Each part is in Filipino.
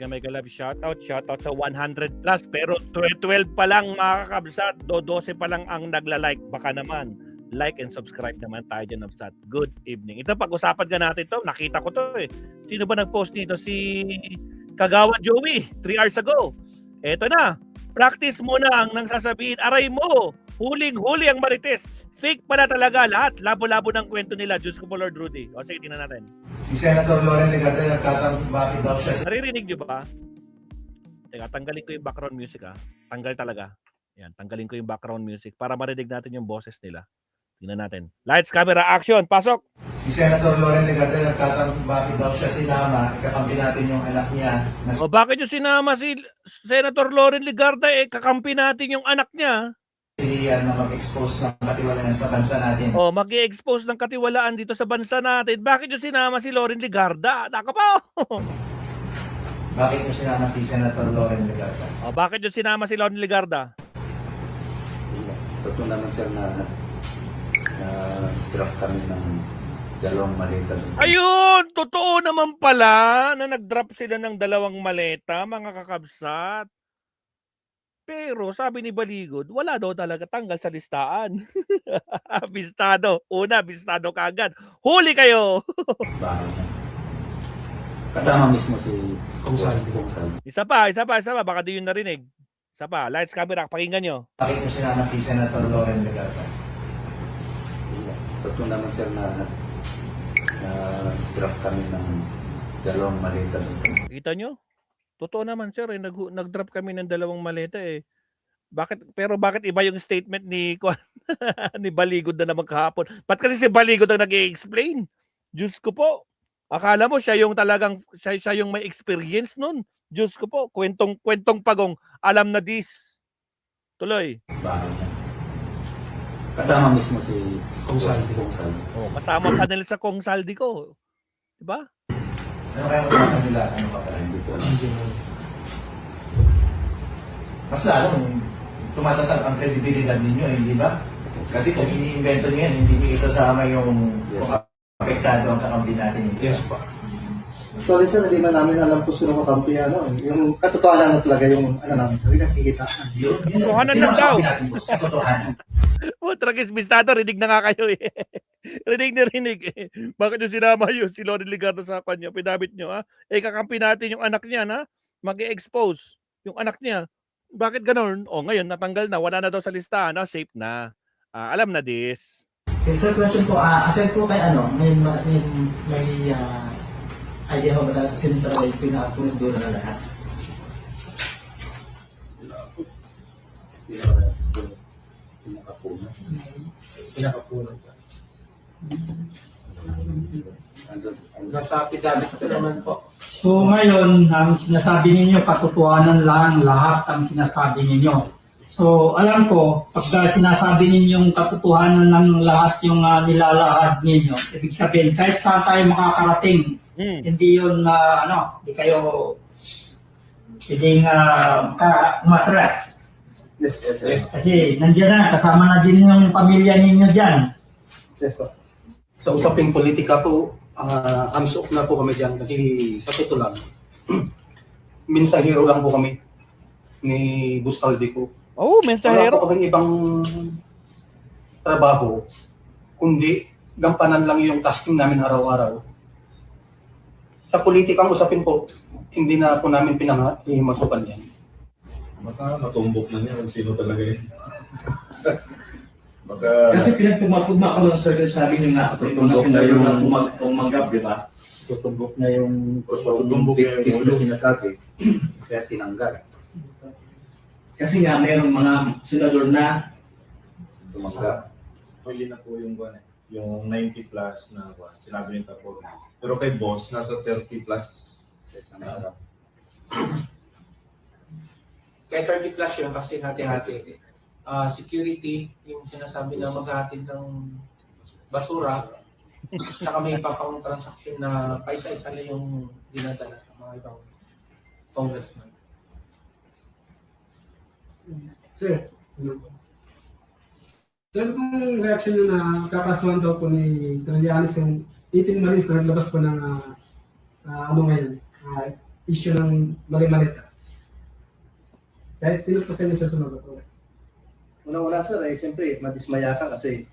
mega love shoutout sa 100 plus pero 12 pa lang mga kakabsat, 12 pa lang ang nagla-like. Baka naman like and subscribe naman tayo dyan, Absat. Good evening. Ito, pag-usapan ka natin to, nakita ko to eh. Sino ba nag-post nito? Si Kagawa Joey 3 hours ago. Eto na, practice mo na ang nang sasabihin, aray mo, huling-huli ang Marites. Fake pala talaga lahat. Labo-labo ng kwento nila. Diyos ko po, Lord Rudy. O sige, tingnan natin. Si Senator Loren Legarda nagtatanong bakit daw siya Naririnig nyo ba? Teka, tanggalin ko yung background music ha. Tanggal talaga. Yan, tanggalin ko yung background music para marinig natin yung boses nila. Tingnan natin. Lights, camera, action, pasok! Si Senator Loren Legarda nagtatanong bakit daw siya sinama, kakampi natin yung anak niya. O bakit yung sinama si Senator Loren Legarda kakampi natin yung anak niya? Siniyan na mag-expose ng katiwalaan sa bansa natin. O mag-i-expose ng katiwalaan dito sa bansa natin. Bakit yung sinama si Loren Legarda? Naka po! Bakit yung sinama si Senator Loren Legarda? O bakit yung sinama si Loren Legarda? Totoo naman sir na drop kami ng dalawang maleta. Ayun! Totoo naman pala na nag-drop sila ng 2 maleta, mga kakabsat. Pero sabi ni Baligod, wala daw talaga tanggal sa listahan. Bistado. Una, bistado kaagad. Huli kayo! Bakit? Kasama mismo si Kung Saldi. Isa pa. Baka di yun narinig. Isa pa. Lights, camera, pakinggan nyo. Bakit yung sinama si Senator Loren Legarda? Totoo naman sir na drop kami ng dalawang maleta. Kita nyo? Totoo naman sir, nag-drop kami ng 2 maleta eh. Bakit iba yung statement ni ni Baligod na naman kahapon? Ba't kasi si Baligod ang nag-i-explain? Diyos ko po. Akala mo siya yung talagang siya yung may experience nun. Diyos ko po, kwentong pagong alam na this. Tuloy. Bakit? Kasama mismo si Kung Saldi. Oh, kasama pa nila sa Kung Saldi ko. 'Di ba? Ano kaya usapan nila? Ano ba kaya? Hindi ko alam. Mas lalong tumatatag ang kredibilidad ninyo, hindi ba? Kasi kung iniimbento niyo yan, hindi niyo isasama yung kung apektado ang kakampi natin. Yes pa. Sorry sir, hindi man namin alam kung sino kakampi yung katotohanan na talaga yung namin. Hindi nakikita. Yun. Katotohanan lang daw. Katotohanan. Tragis bistado, rinig na nga kayo eh. rinig eh. Bakit yung sinama yun si Loren Legarda sa kanya? Pinabit nyo ha? Kakampi natin yung anak niya na mag-i-expose yung anak niya. Bakit ganon? Ngayon natanggal na, wala na daw sa listahan, safe na. Alam na this. Okay, sir, question po. Aside po kay may idea ho ba na sino talaga yung pinakapunod doon na lahat? Pinakapunan. Nasa pidabis ko naman po. So ngayon, ang sinasabi ninyo, katotohanan lang lahat ang sinasabi ninyo. So alam ko, pag sinasabi ninyong katotohanan ng lahat yung nilalahad ninyo, ibig sabihin, kahit saan tayo makakarating, hindi yun, hindi kayo pwedeng umatras. Yes. Kasi nandiyan na, kasama na din yung pamilya ninyo dyan. Yes po. Sa usaping politika po, hands off na po kami dyan kasi sa totoo lang, mensahero lang po kami ni Bustaldi po. Oh, Wala mensahero. po kaming ibang trabaho, kundi gampanan lang yung tasking namin araw-araw. Sa politikang usapin po, hindi na po namin pinamasukan yan. Baka matumbok na niya kung sino talaga yun. Baka Kasi pinagpumapugma ko lang sir, sabi niyo nga, Tutumbok na na yung umanggap, di ba? tutumbok na yung Tutumbok na yung pitis ulo. na sinasabi. Kaya tinanggal. Kasi nga mayroong mga senador na Tumanggap. huli na po yung yung 90 plus na sinabi niya po. Pero kay boss, nasa 30 plus. Sa isang araw. Kay 30 plus yun kasi hati-hati. Security, yung sinasabi na maghahatid ng basura, saka may papang transaction na paisa-isa lang yung dinadala sa mga ibang congressman. Sir, sir, kung reaction nyo na kakasuhan daw po ni Trillanes yung 18 Marines na naglabas po ng ano ngayon, issue ng mali-malita. Kahit sino pa sa inyo susunod ako. Una-una sir, siyempre, madismaya ka kasi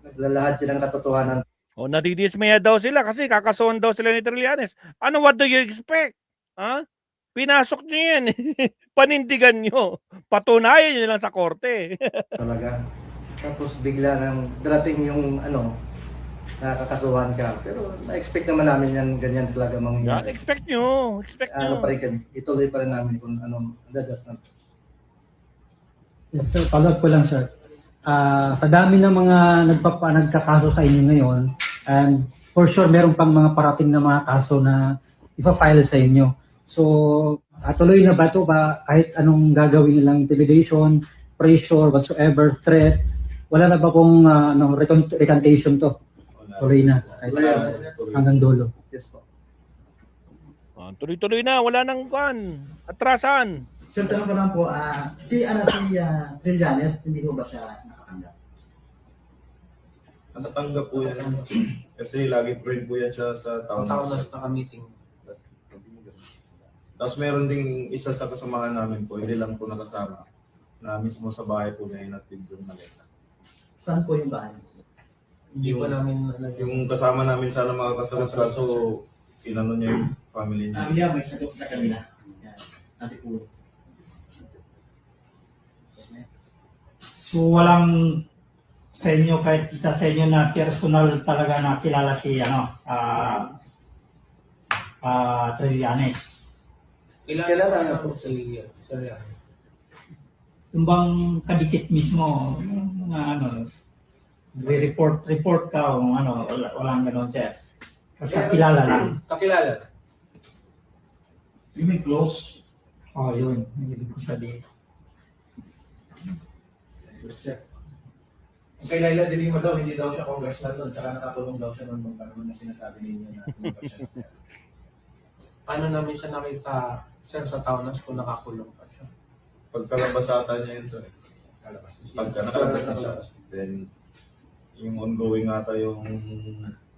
naglalahad sila ng katotohanan. O nadidismaya daw sila kasi kakasuhan daw sila ni Trillanes. Ano, what do you expect? Ha? Pinasok niyo yan. Panindigan niyo. Patunayan niyo lang sa korte. Talaga. Tapos bigla nang darating yung nakakasuhan ka. Pero na-expect naman namin yan, ganyan talaga Yan, mangyayari. expect nyo. Expect nyo. Pa rin kami. Ituloy pa rin namin kung anong dadat na. Yes, sir, follow-up ko lang, sir. Sa dami ng mga nagkakaso sa inyo ngayon, and for sure, meron pang mga parating na mga kaso na ipa-file sa inyo. So, tuloy na ba ito ba kahit anong gagawin nilang intimidation, pressure, whatsoever, threat, wala na ba pong recantation to? Tuloy na. Kahit hanggang dulo. Yes po. Tuloy-tuloy na. Wala nang atrasan. Sir, tanong ko lang po, si Trillanes, hindi ko ba siya nakatanggap? Natatanggap po yan. Kasi lagi friend po yan siya sa town. Taon na naka-meeting. Tapos meron ding isa sa kasamahan namin po, hindi lang po nakasama, na mismo sa bahay po niya inatid yung maleta. Saan po yung bahay? Hindi pa namin Yung kasama namin sana makakasagot kaso inano niya yung family niya. Yeah, may sagot na kanina. Ate po. So walang sa inyo, kahit isa sa inyo na personal talaga na kilala si Trillanes. Kilala na po si Sir Yan. Yung bang kadikit mismo, yung mga report ka o walang gano'n, sir. Basta kilala lang. Kakilala. You may close. Oh, yun. Ang ibig ko sabihin. Kay Laila de Lima daw, hindi daw siya congressman doon, tsaka nakakulong daw siya noon nung panahon na sinasabi ninyo na tumulong siya. Paano namin siya nakita, sir, sa Taunas kung nakakulong pa siya? Pagkalabasata niya yun sir. Pagka nakalabas na siya, then yung ongoing ata yung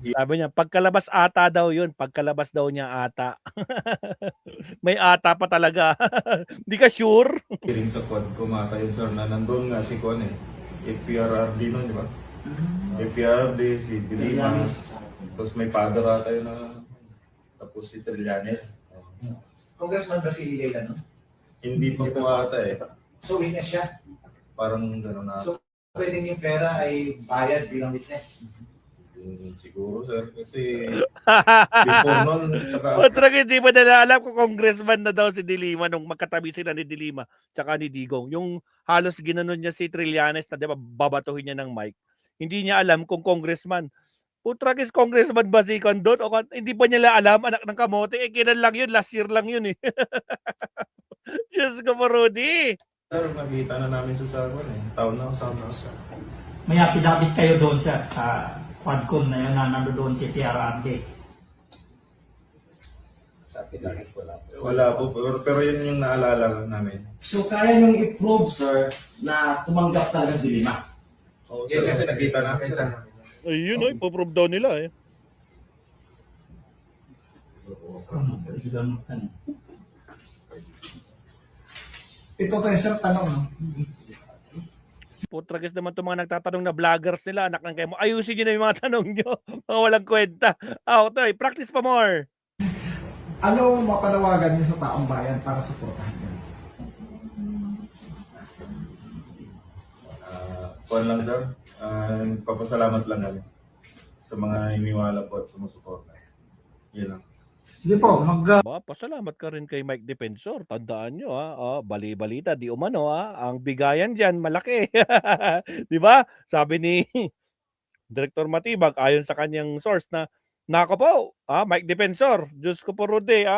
Sabi niya, pagkalabas ata daw yun. Pagkalabas daw niya ata. May ata pa talaga. Hindi ka sure? hearing sa quad ko mata yun sir na nandun nga si Kwan FPRRD nun, di ba? FPRRD, si Dilima, tapos may father ata yun na, tapos si Trillanes. Congressman ba si Laila, no? Hindi pa po ata So witness siya. parang gano'n na. So pwedeng yung pera ay bayad bilang witness. Siguro sir, kasi before nun, Patrang hindi ba nila alam kung congressman na daw si Dilima nung magkatabi sila ni Dilima tsaka ni Digong. Yung halos ginanon niya si Trillanes na diba, babatuhin niya ng mic. Hindi niya alam kung congressman. Putragis congressman ba si Condon? O hindi pa niya alam, anak ng kamote. Kailan lang yun? Last year lang yun eh. Diyos ko po, Rudy. sir, nakita na namin siya sa town na. May apidabit kayo doon, sir, sa Quadcom na yun na nando doon si PRRD. Wala po, pero yun yung naalala namin. So, kaya niyong i-prove, sir, na tumanggap talaga si Dilima? Oo, sir, kasi nakita namin. Nakita namin. Ayun, okay. Ipoprove daw nila eh. Ito tayo sir, tanong. No? Putragis naman itong mga nagtatanong na vloggers nila, anak ng kayo mo. Ayusin nyo na yung mga tanong nyo. Mga walang kwenta. Ito, practice pa more. Ano mapanawagan niyo sa taong bayan para suportahan niyo? Kuwan lang sir, papasalamat lang kami sa mga iniwala po at sumusuporta. Yun lang. Sige po, Pasalamat ka rin kay Mike Defensor. Tandaan nyo bali-balita, di umano ang bigayan dyan, malaki. Di ba? Sabi ni Director Matibag, ayon sa kanyang source na, nako po, Mike Defensor, Diyos ko po Rudy,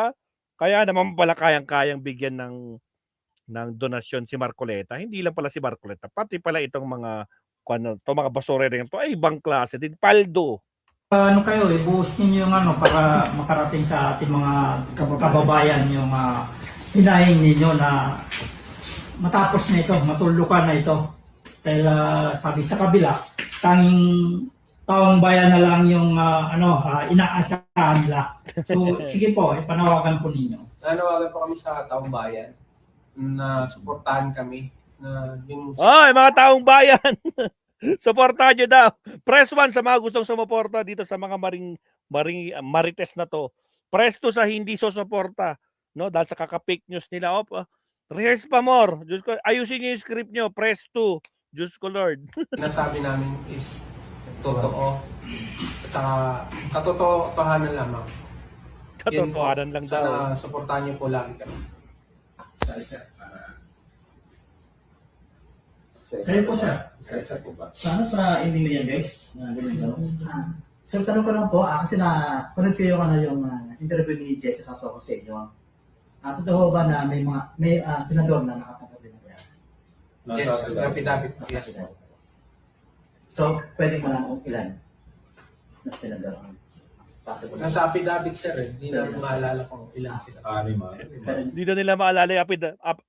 kaya naman pala kayang-kayang bigyan ng donasyon si Marcoleta. Hindi lang pala si Marcoleta, pati pala itong mga basura rin ito, ay ibang klase din, paldo. kayo, i-boost ninyo yung para makarating sa ating mga kababayan yung hinaing ninyo na matapos na ito, matulukan na ito. Dahil sabi sa kabila, tanging taong bayan na lang yung inaasahan nila. So sige po, ipanawagan po ninyo. nanawagan po kami sa taong bayan na suportahan kami na yung Ay, mga taong bayan. Suportahan nyo daw. Press 1 sa mga gustong sumuporta dito sa mga marites na to. Press 2 sa hindi susuporta. No? Dahil sa kaka-fake news nila. Rehearse pa more. Diyos ko, ayusin nyo yung script nyo. Press 2. Diyos ko Lord. sinasabi namin is totoo. At saka katotohanan lamang. Yun po. Katotohanan lang daw. Sana suportahan niyo po lagi kami. Sa'yo po, sir. Isa po ba? Sana sa ending na yan, guys. Na ganito. So, tanong ko lang po, kasi panood ko yung interview ni Jessica Soho sa inyo. Totoo ba na may senador na nakatanggap din ng pera? Nasa Rapid-rapid. Yes. So, pwede mo lang kung ilan na senador ang possible. Nasa affidavit, sir. Hindi na maalala kung ilan sila. anima. Hindi daw nila maalala yung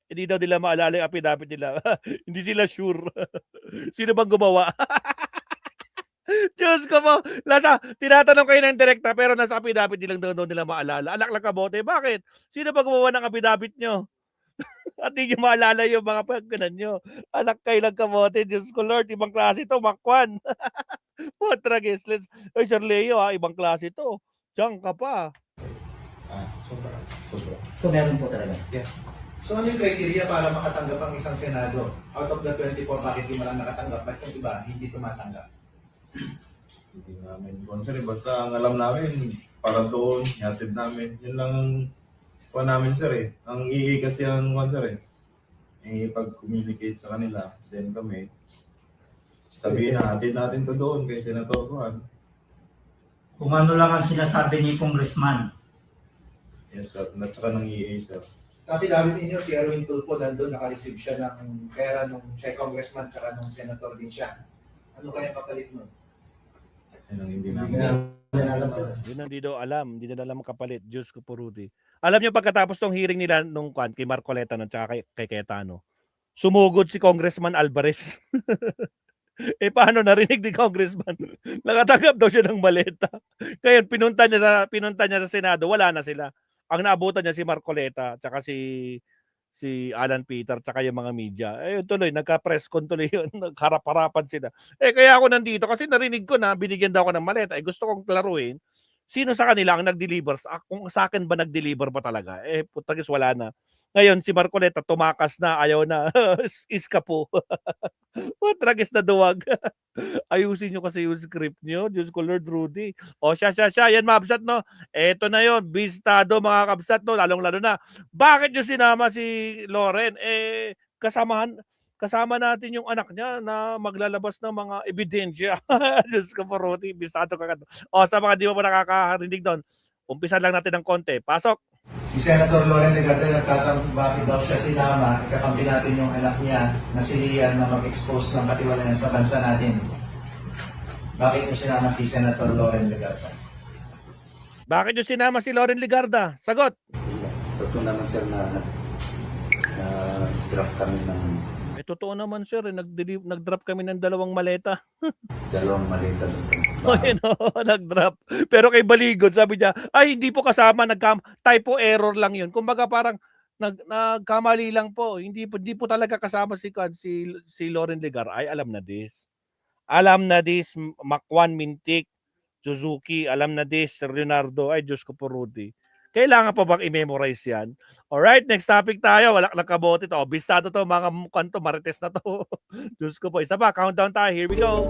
hindi daw nila maalala yung affidavit nila. Hindi sila sure. Sino bang gumawa? Diyos ko po. Tinatanong kayo ng direkta pero nasa affidavit nilang daw nila maalala. Alak lang kabote. Bakit? Sino ba gumawa ng affidavit nyo? At hindi nyo maalala yung mga pagkanan nyo. Alak kayo lang kabote. Diyos ko Lord, ibang klase to. Makwan. Putra Gisles. Ay, Sir Leo ibang klase to. Diyan ka pa. Sobra. So, meron po talaga. So ano yung criteria para makatanggap ang isang Senado? Out of the 24, bakit di mo lang nakatanggap? Ba't yung iba hindi tumatanggap? Hindi namin concern. Basta ang alam namin, para doon, hatid namin. Yun lang ang kuha namin, sir eh. Ang EA kasi ang kuha, sir eh. Pag-communicate sa kanila, then kami, sabihin na, hatid natin to doon kay Senator Juan. Kung ano lang ang sinasabi ni Congressman. Yes, sir. At saka ng EA, sir. Sa affidavit ninyo, si Erwin Tulfo nandun, naka-receive siya ng pera nung siya congressman tsaka nung senator din siya. Ano kaya kapalit mo? Yun ang hindi namin. Yun ang di daw alam. Hindi na alam ang kapalit. Diyos ko po, Rudy. Alam niyo pagkatapos tong hearing nila nung kay Marcoleta at saka kay Cayetano, sumugod si Congressman Alvarez. Paano narinig ni Congressman? Nakatanggap daw siya ng maleta. Ngayon, pinunta niya sa Senado. Wala na sila. Ang naabutan niya si Marcoleta at saka si Alan Peter tsaka yung mga media. Tuloy, nagka-press con tuloy yun. Nagharap-harapan sila. Kaya ako nandito kasi narinig ko na binigyan daw ako ng maleta. Gusto kong klaruhin. Sino sa kanila ang nag-deliver? Kung sa akin ba nag-deliver ba talaga? Putagis wala na. Ngayon, si Marcoleta tumakas na. Ayaw na. Iska po. Tragis na duwag. Ayusin nyo kasi yung script nyo. Diyos ko, Lord Rudy. Siya. Yan, mabsat, no? Eto na yon, bistado, mga kabsat, no? Lalong-lalo na. Bakit nyo sinama si Loren? Kasama natin yung anak niya na maglalabas ng mga ebidensya. Diyos ko, Rudy. Bistado ka. Sa mga di mo pa nakakarinig doon, umpisa lang natin ng konti. Pasok. Si Senator Loren Legarda nagtatanong bakit daw siya sinama, ikakampi natin yung anak niya na si Lian na mag-expose ng katiwalayan sa bansa natin. Bakit niyo sinama si Senator Loren Legarda? Bakit nyo sinama si Loren Legarda? Sagot. Totoo naman, sir, na drop kami ng Totoo naman, sir. Nag-drop kami ng 2 maleta. 2 maleta doon sa Nag-drop. Pero kay Baligod, sabi niya, ay, hindi po kasama. Typo error lang yun. Kumbaga parang nagkamali lang po. Hindi po talaga kasama si Loren Legarda. Ay, alam na this. Alam na this. Makwan, Mintik, Suzuki. Alam na this. Sir Leonardo. Ay, Diyos ko po, Rudy. Kailangan pa bang i-memorize yan? Alright, next topic tayo. Wala nakabote to. Bistado to, mga mukhang to, marites na to. Diyos ko po. Isa pa, countdown tayo. Here we go.